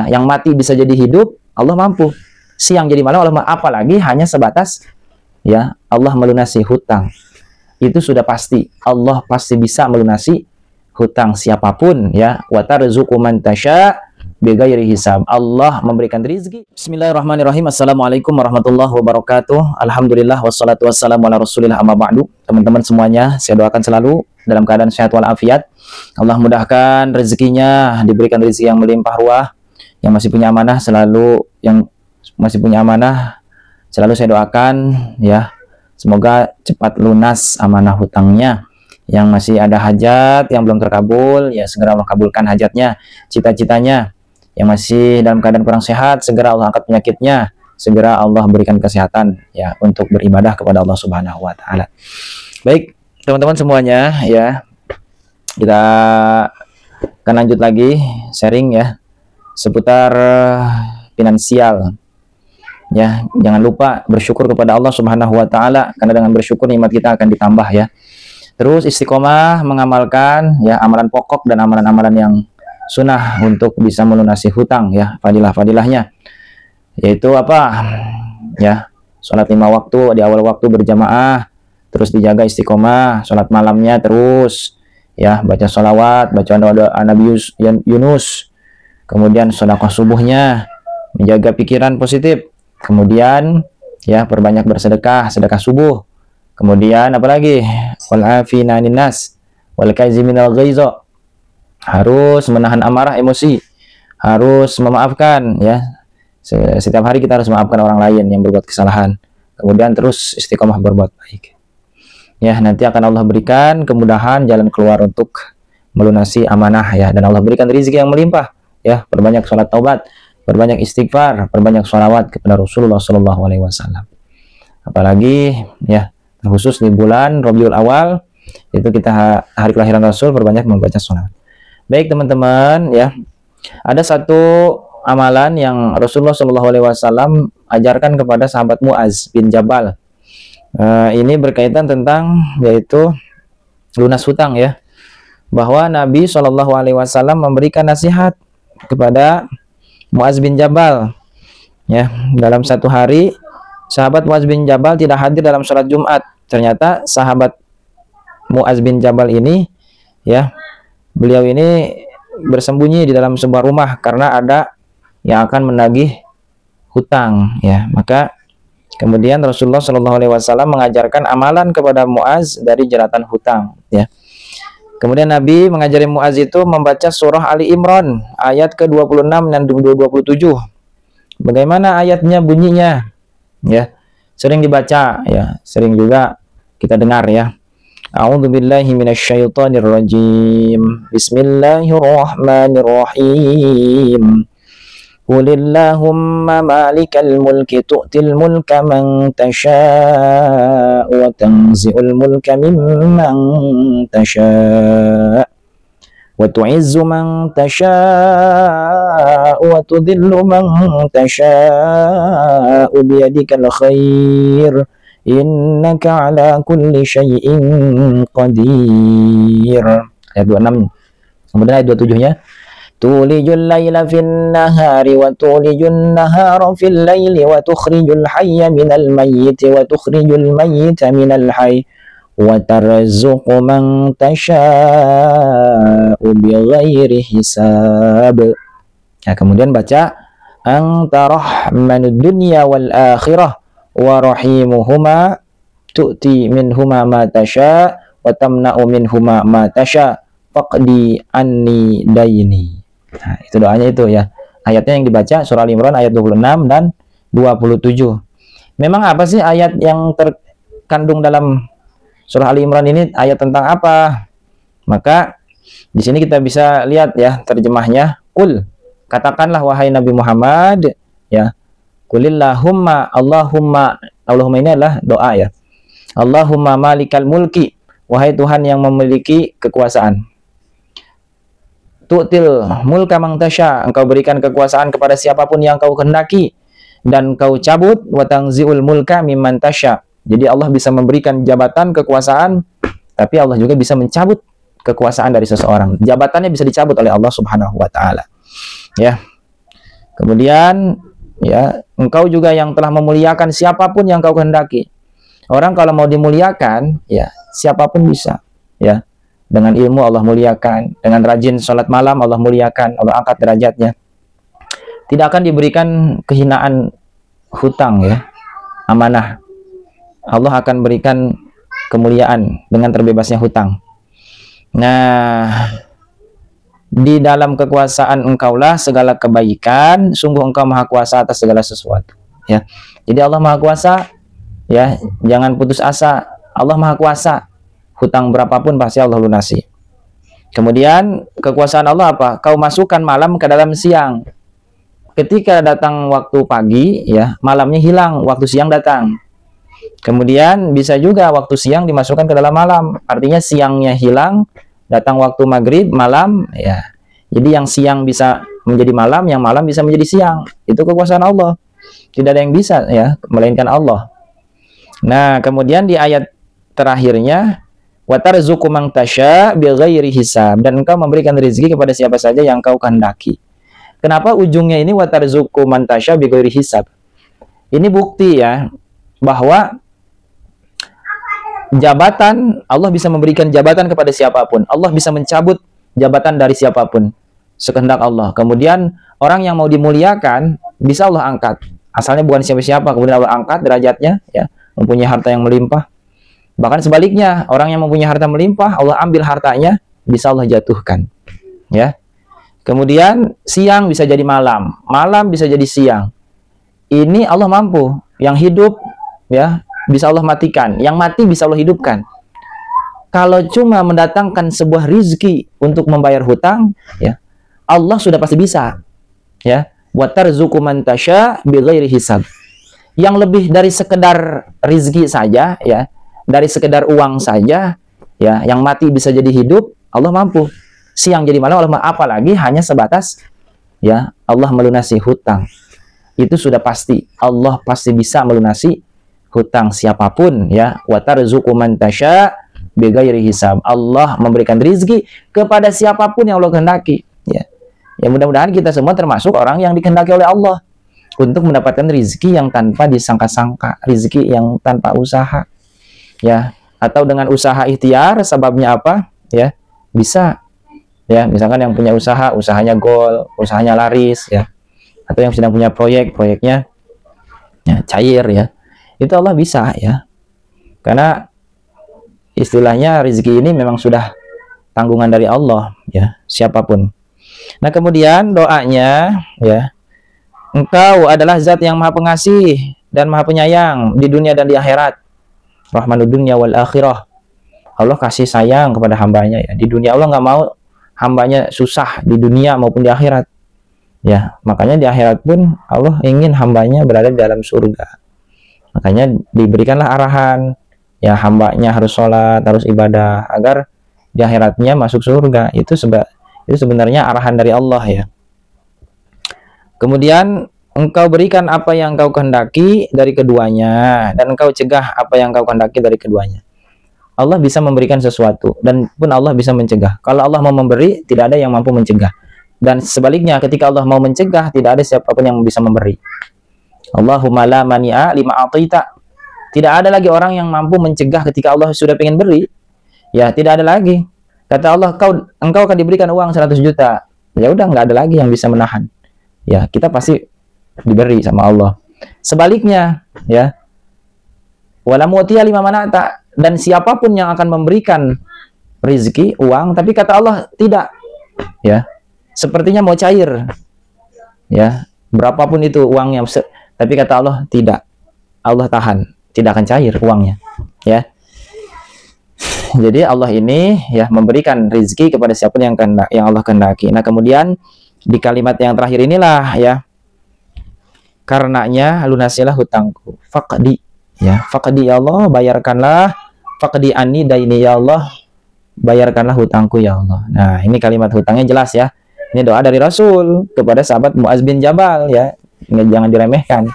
ya, yang mati bisa jadi hidup, Allah mampu. Siang jadi malam Allah mampu. Apalagi hanya sebatas ya Allah melunasi hutang. Itu sudah pasti. Allah pasti bisa melunasi hutang siapapun ya. Wa tarzuqu man tasya bighairi hisab. Allah memberikan rezeki. Bismillahirrahmanirrahim. Assalamualaikum warahmatullahi wabarakatuh. Alhamdulillah wassalatu wassalamu ala Rasulillah amma ba'du. Teman-teman semuanya, saya doakan selalu dalam keadaan sehat walafiat. Allah mudahkan rezekinya, diberikan rezeki yang melimpah ruah. Yang masih punya amanah selalu saya doakan ya. Semoga cepat lunas amanah hutangnya. Yang masih ada hajat yang belum terkabul, ya segera Allah kabulkan hajatnya, cita-citanya. Yang masih dalam keadaan kurang sehat, segera Allah angkat penyakitnya, segera Allah berikan kesehatan ya untuk beribadah kepada Allah Subhanahu wa taala. Baik, teman-teman semuanya ya. Kita akan lanjut lagi sharing ya seputar finansial. Ya, jangan lupa bersyukur kepada Allah Subhanahu wa taala, karena dengan bersyukur nikmat kita akan ditambah ya. Terus istiqomah mengamalkan ya amalan pokok dan amalan-amalan yang sunnah untuk bisa melunasi hutang ya, fadilah-fadilahnya. Yaitu apa? Ya, sholat 5 waktu di awal waktu berjamaah, terus dijaga istiqomah, sholat malamnya terus ya, baca sholawat, baca doa Nabi Yunus, kemudian sedekah subuhnya, menjaga pikiran positif, kemudian ya perbanyak bersedekah, sedekah subuh. Kemudian apalagi? Wal afina 'anin nas wal kaziminal ghaiza. Harus menahan amarah emosi, harus memaafkan ya. Setiap hari kita harus memaafkan orang lain yang berbuat kesalahan. Kemudian terus istiqomah berbuat baik. Ya, nanti akan Allah berikan kemudahan jalan keluar untuk melunasi amanah ya, dan Allah berikan rezeki yang melimpah ya. Perbanyak sholat taubat, perbanyak istighfar, perbanyak sholawat kepada Rasulullah SAW. Apalagi ya khusus di bulan Rabiul Awal, itu kita hari kelahiran Rasul, perbanyak membaca sholawat. Baik teman-teman ya, ada satu amalan yang Rasulullah SAW ajarkan kepada sahabat Muaz bin Jabal. Ini berkaitan tentang yaitu lunas hutang ya, bahwa Nabi SAW memberikan nasihat kepada Muaz bin Jabal ya. Dalam satu hari sahabat Muaz bin Jabal tidak hadir dalam sholat Jumat. Ternyata sahabat Muaz bin Jabal ini ya, beliau ini bersembunyi di dalam sebuah rumah karena ada yang akan menagih hutang ya. Maka kemudian Rasulullah SAW mengajarkan amalan kepada Muaz dari jeratan hutang ya. Kemudian Nabi mengajari Muaz itu membaca surah Ali Imran ayat ke-26 dan 27. Bagaimana ayatnya bunyinya ya? Sering dibaca ya, sering juga kita dengar ya. A'udzubillahi minasyaitonirrajim. Bismillahirrahmanirrahim. Qulillahumma malikal mulki tu'til mulka man tasha' wa tanzi'ul mulka mimman tasha' wa tu'izzu man tasha' wa tudhillu man tasha' biyadikal khair. Innaka ala kulli syai'in qadir. Ayat 26. Kemudian ayat 27-nya, tulijul laila fin nahari wa tulijun nahara fil laili wa tukhrijul hayya minal mayyiti wa tukhrijul mayyita minal hayy wa tarzuqu man tasha'u bighairi hisab. Ya, kemudian baca anta rahmanud dunya wal akhirah wa rahimuhuma tu'ti minhuma ma tasha wa tamna'u minhuma ma tasha faqdi anni daini. Nah, itu doanya itu ya. Ayatnya yang dibaca surah Al-Imran ayat 26 dan 27. Memang apa sih ayat yang terkandung dalam surah Al-Imran ini? Ayat tentang apa? Maka di sini kita bisa lihat ya terjemahnya. Qul, katakanlah wahai Nabi Muhammad ya. Qulillahumma, Allahumma ini adalah doa ya. Allahumma malikal mulki, wahai Tuhan yang memiliki kekuasaan. Tu'til mulka man tasya, engkau berikan kekuasaan kepada siapapun yang kau kehendaki, dan kau cabut wa tanzi'ul mulka mimman tasya. Jadi Allah bisa memberikan jabatan kekuasaan, tapi Allah juga bisa mencabut kekuasaan dari seseorang. Jabatannya bisa dicabut oleh Allah Subhanahu wa taala. Ya. Kemudian ya, engkau juga yang telah memuliakan siapapun yang kau kehendaki. Orang kalau mau dimuliakan, ya siapapun bisa, ya. Dengan ilmu Allah muliakan, dengan rajin sholat malam Allah muliakan, Allah angkat derajatnya. Tidak akan diberikan kehinaan hutang, ya, amanah. Allah akan berikan kemuliaan dengan terbebasnya hutang. Nah, di dalam kekuasaan engkaulah segala kebaikan, sungguh engkau maha kuasa atas segala sesuatu, ya. Jadi Allah maha kuasa, ya, jangan putus asa. Allah maha kuasa, hutang berapapun pasti Allah lunasi. Kemudian kekuasaan Allah apa? Kau masukkan malam ke dalam siang. Ketika datang waktu pagi, ya, malamnya hilang, waktu siang datang. Kemudian bisa juga waktu siang dimasukkan ke dalam malam, artinya siangnya hilang, datang waktu maghrib, malam, ya. Jadi yang siang bisa menjadi malam, yang malam bisa menjadi siang. Itu kekuasaan Allah. Tidak ada yang bisa, ya, melainkan Allah. Nah, kemudian di ayat terakhirnya, wa tarzuqu man tasya bighairi hisab, dan engkau memberikan rezeki kepada siapa saja yang kau kehendaki. Kenapa ujungnya ini wa tarzuqu man tasya bighairi hisab? Ini bukti, ya, bahwa jabatan, Allah bisa memberikan jabatan kepada siapapun. Allah bisa mencabut jabatan dari siapapun sekehendak Allah. Kemudian orang yang mau dimuliakan bisa Allah angkat. Asalnya bukan siapa-siapa, kemudian Allah angkat derajatnya, ya, mempunyai harta yang melimpah. Bahkan sebaliknya, orang yang mempunyai harta melimpah, Allah ambil hartanya, bisa Allah jatuhkan, ya. Kemudian siang bisa jadi malam, malam bisa jadi siang. Ini Allah mampu. Yang hidup, ya, bisa Allah matikan, yang mati bisa Allah hidupkan. Kalau cuma mendatangkan sebuah rizki untuk membayar hutang, ya, Allah sudah pasti bisa, ya. Wa tarzuqu man tasya bighairi hisab. Yang lebih dari sekedar rizki saja, ya, dari sekedar uang saja, ya, yang mati bisa jadi hidup, Allah mampu. Siang jadi malam, Allah mampu. Apalagi hanya sebatas, ya, Allah melunasi hutang. Itu sudah pasti. Allah pasti bisa melunasi hutang siapapun, ya. Wa tarzuqu man tasya bighairi hisab. Allah memberikan rizki kepada siapapun yang Allah kehendaki, ya. Ya, mudah-mudahan kita semua termasuk orang yang dikehendaki oleh Allah untuk mendapatkan rizki yang tanpa disangka-sangka, rizki yang tanpa usaha, ya, atau dengan usaha ikhtiar. Sebabnya apa, ya, bisa, ya, misalkan yang punya usaha, usahanya gol, usahanya laris, ya, atau yang sedang punya proyek, proyeknya, ya, cair, ya, itu Allah bisa, ya, karena istilahnya rizki ini memang sudah tanggungan dari Allah, ya, siapapun. Nah, kemudian doanya, ya, engkau adalah zat yang maha pengasih dan maha penyayang di dunia dan di akhirat. Rahmanud dunya wal akhirah. Allah kasih sayang kepada hambanya, ya. Di dunia Allah nggak mau hambanya susah di dunia maupun di akhirat, ya. Makanya di akhirat pun Allah ingin hambanya berada di dalam surga. Makanya diberikanlah arahan, ya, hambanya harus sholat, harus ibadah agar di akhiratnya masuk surga. Itu sebenarnya arahan dari Allah, ya. Kemudian engkau berikan apa yang kau kehendaki dari keduanya, dan engkau cegah apa yang kau kehendaki dari keduanya. Allah bisa memberikan sesuatu, dan pun Allah bisa mencegah. Kalau Allah mau memberi, tidak ada yang mampu mencegah. Dan sebaliknya, ketika Allah mau mencegah, tidak ada siapapun yang bisa memberi. Allahumma la mani'a lima a'taita. Tidak ada lagi orang yang mampu mencegah ketika Allah sudah pengen beri. Ya, tidak ada lagi. Kata Allah, engkau akan diberikan uang 100 juta. Ya udah, nggak ada lagi yang bisa menahan. Ya, kita pasti diberi sama Allah. Sebaliknya, ya, wala mu'tiya lima mana'ta, dan siapapun yang akan memberikan rezeki, uang, tapi kata Allah tidak, ya, sepertinya mau cair, ya, berapapun itu uangnya, tapi kata Allah tidak, Allah tahan, tidak akan cair uangnya, ya. Jadi Allah ini, ya, memberikan rezeki kepada siapapun yang Allah kehendaki. Nah, kemudian di kalimat yang terakhir inilah, ya, karenanya lunasilah hutangku, faqdi, ya, faqdi ya Allah, bayarkanlah, faqdi anni daini ya Allah, bayarkanlah hutangku ya Allah. Nah, ini kalimat hutangnya jelas, ya. Ini doa dari Rasul kepada sahabat Mu'adz bin Jabal, ya. Ini jangan diremehkan.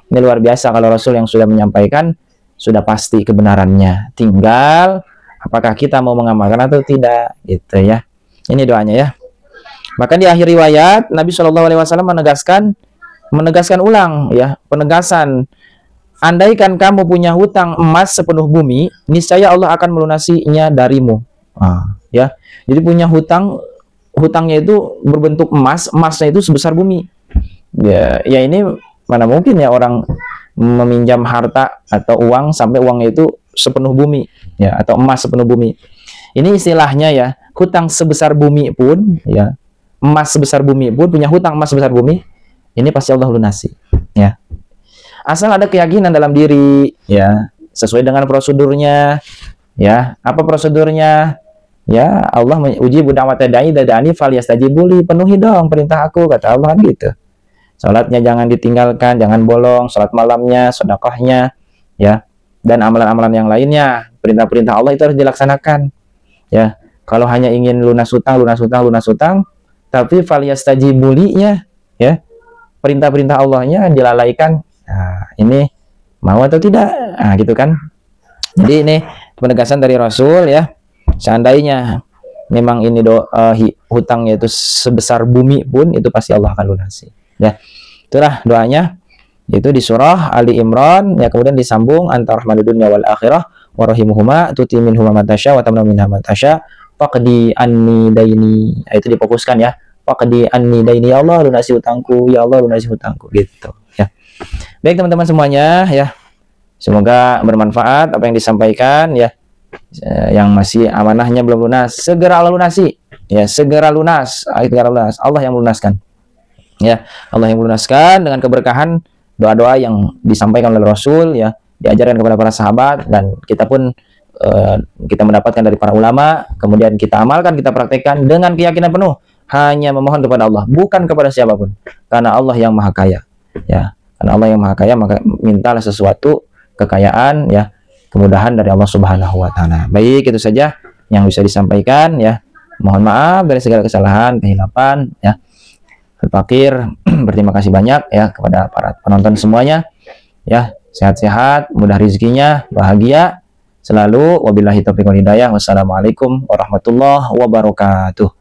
Ini luar biasa kalau Rasul yang sudah menyampaikan, sudah pasti kebenarannya. Tinggal apakah kita mau mengamalkan atau tidak, gitu, ya. Ini doanya, ya. Bahkan di akhir riwayat Nabi Shallallahu Alaihi Wasallam menegaskan, menegaskan ulang ya, penegasan. Andaikan kamu punya hutang emas sepenuh bumi, niscaya Allah akan melunasinya darimu. Ya. Jadi punya hutangnya itu berbentuk emas, emasnya itu sebesar bumi. Ya ini mana mungkin ya orang meminjam harta atau uang sampai uangnya itu sepenuh bumi, ya, atau emas sepenuh bumi. Ini istilahnya ya, hutang sebesar bumi pun, ya, emas sebesar bumi pun, punya hutang emas sebesar bumi, ini pasti Allah lunasi, ya. Asal ada keyakinan dalam diri, ya, sesuai dengan prosedurnya, ya. Apa prosedurnya? Ya, Allah uji budawat da'i dadani falyastajibuli, penuhi dong perintah aku, kata Allah gitu. Salatnya jangan ditinggalkan, jangan bolong, salat malamnya, sedekahnya, ya, dan amalan-amalan yang lainnya. Perintah-perintah Allah itu harus dilaksanakan, ya. Kalau hanya ingin lunas hutang, tapi falyastajibulinya, ya, perintah-perintah Allahnya dilalaikan. Nah, ini mau atau tidak? Nah, gitu kan. Jadi ini penegasan dari Rasul, ya. Seandainya memang ini hutangnya itu sebesar bumi pun, itu pasti Allah akan lunasi. Ya, itulah doanya. Itu di surah Ali Imran, ya, kemudian disambung antara rahmanud dunya wal akhirah wa rahimuhuma tuti minhuma matasya wa tamnu minha matasya faqdi anni daini. Itu difokuskan ya. Faqdi anni daini, ya Allah lunasi hutangku, ya Allah lunasi hutangku, gitu ya. Baik teman-teman semuanya, ya. Semoga bermanfaat apa yang disampaikan, ya. Yang masih amanahnya belum lunas, segera lunasi, ya, segera lunas, segera lunas. Allah yang melunaskan, ya, Allah yang melunaskan dengan keberkahan doa-doa yang disampaikan oleh Rasul, ya, diajarkan kepada para sahabat, dan kita pun kita mendapatkan dari para ulama, kemudian kita amalkan, kita praktekkan dengan keyakinan penuh, hanya memohon kepada Allah, bukan kepada siapapun, karena Allah yang maha kaya, ya, karena Allah yang maha kaya, maka mintalah sesuatu, kekayaan, ya, kemudahan dari Allah Subhanahu wa taala. Baik, itu saja yang bisa disampaikan, ya. Mohon maaf dari segala kesalahan, kehilapan, ya. Al-Fakir berterima kasih banyak, ya, kepada para penonton semuanya, ya. Sehat-sehat, mudah rezekinya, bahagia selalu. Wabillahi taufiq wal hidayah. Wassalamualaikum warahmatullahi wabarakatuh.